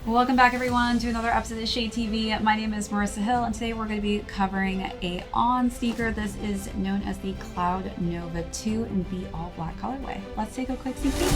Welcome back everyone to another episode of Shade TV. My name is Marissa Hill and today we're going to be covering a On sneaker. This is known as the CloudNova 2 in the all black colorway. Let's take a quick sneak peek.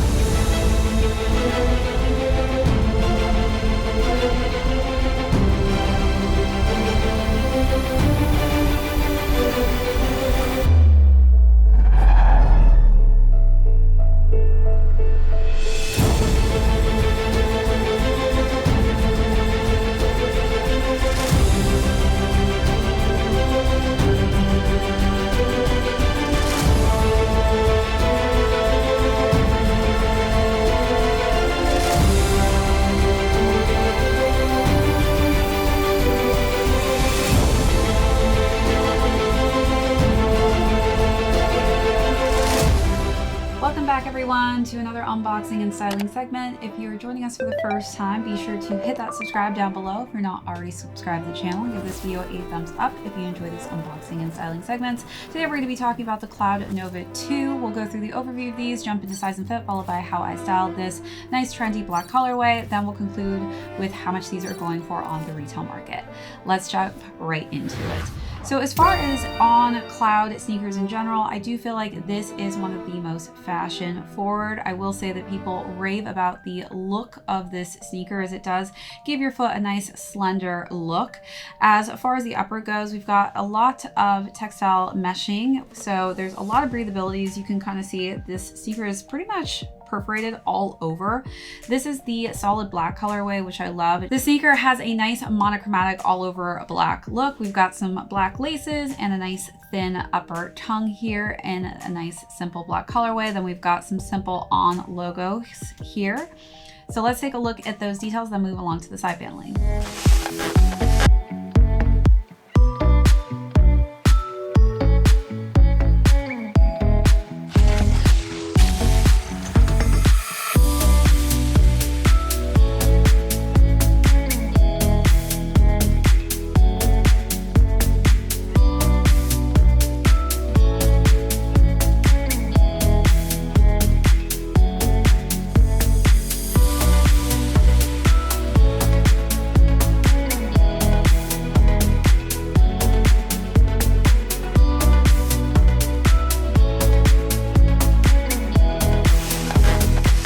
Everyone to another unboxing and styling segment. If you're joining us for the first time, be sure to hit that subscribe down below. If you're not already subscribed to the channel, give this video a thumbs up if you enjoy this unboxing and styling segments. Today we're going to be talking about the CloudNova 2. We'll go through the overview of these, jump into size and fit, followed by how I styled this nice trendy black colorway. Then we'll conclude with how much these are going for on the retail market. Let's jump right into it. So as far as On Cloud sneakers in general, I do feel like this is one of the most fashion forward. I will say that people rave about the look of this sneaker as it does give your foot a nice slender look. As far as the upper goes, we've got a lot of textile meshing. So there's a lot of breathability. As you can kind of see, this sneaker is pretty much perforated all over. This is the solid black colorway, which I love. The sneaker has a nice monochromatic all over black look. We've got some black laces and a nice thin upper tongue here and a nice simple black colorway. Then we've got some simple On logos here. So let's take a look at those details, then move along to the side paneling.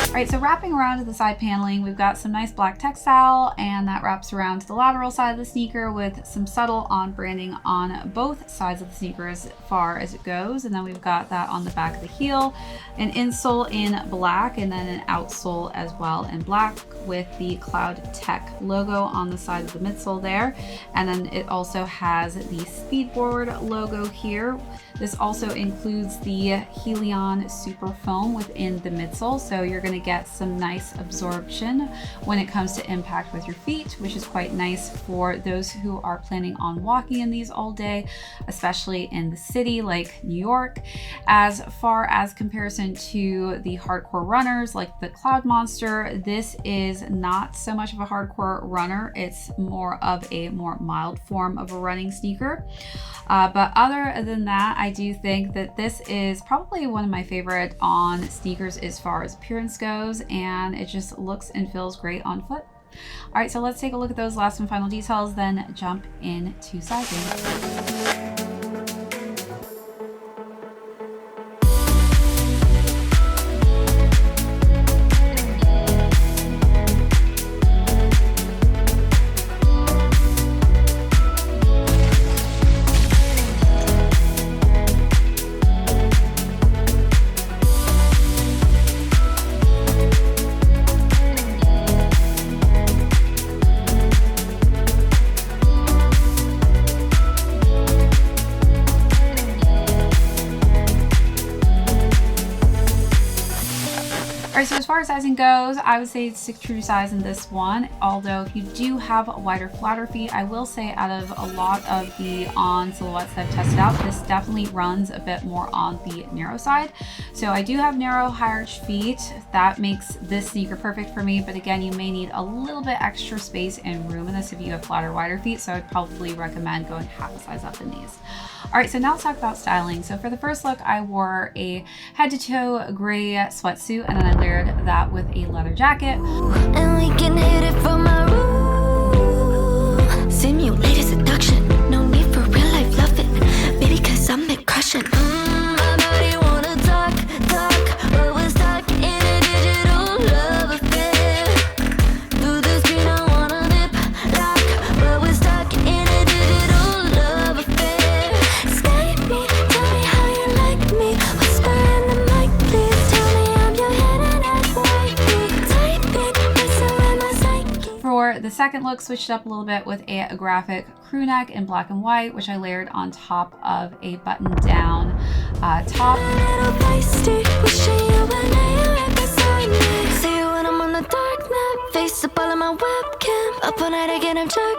Alright, so wrapping around to the side paneling, we've got some nice black textile, and that wraps around to the lateral side of the sneaker with some subtle On branding on both sides of the sneaker as far as it goes. And then we've got that on the back of the heel, an insole in black, and then an outsole as well in black with the CloudTec logo on the side of the midsole there. And then it also has the Speedboard logo here. This also includes the Helion Super Foam within the midsole, so you're going to get some nice absorption when it comes to impact with your feet, which is quite nice for those who are planning on walking in these all day, especially in the city like New York. As far as comparison to the hardcore runners like the Cloud Monster, this is not so much of a hardcore runner. It's more of a more mild form of a running sneaker. But other than that, I do think that this is probably one of my favorite On sneakers as far as appearance goes, and it just looks and feels great on foot. All right, so let's take a look at those last and final details, then jump into sizing. Alright, so as far as sizing goes, I would say stick true to size in this one. Although if you do have a wider, flatter feet, I will say out of a lot of the On silhouettes that I've tested out, this definitely runs a bit more on the narrow side. So I do have narrow, high arch feet. That makes this sneaker perfect for me. But again, you may need a little bit extra space and room in this if you have flatter, wider feet. So I'd probably recommend going half a size up in these. All right, so now let's talk about styling. So for the first look, I wore a head to toe gray sweatsuit, and then I layered that with a leather jacket. And we can hit it from my room. For the second look, switched up a little bit with a graphic crew neck in black and white, which I layered on top of a button down top. Face up all of my webcam. Up all night again, I'm check.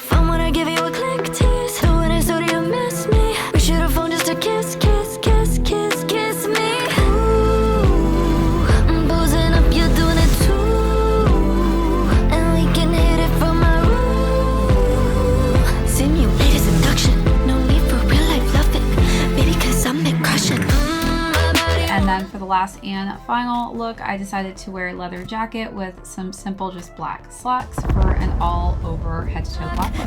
Phone when I give you a click tease. So when I saw you miss me, we should have phone just to kiss me. Ooh, I'm posing up, you're doing it too. And we can hit it from my room. Simulated seduction, no need for real life loving. Baby, cause I'm been crushing. And then for the last and final look, I decided to wear a leather jacket with some simple just black slacks for an all over head to toe black look.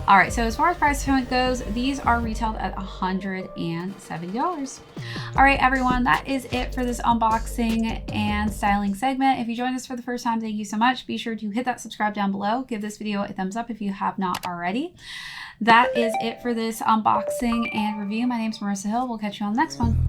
Alright, so as far as price point goes, these are retailed at $170. Alright everyone, that is it for this unboxing and styling segment. If you joined us for the first time, thank you so much. Be sure to hit that subscribe down below. Give this video a thumbs up if you have not already. That is it for this unboxing and review. My name is Marissa Hill. We'll catch you on the next one.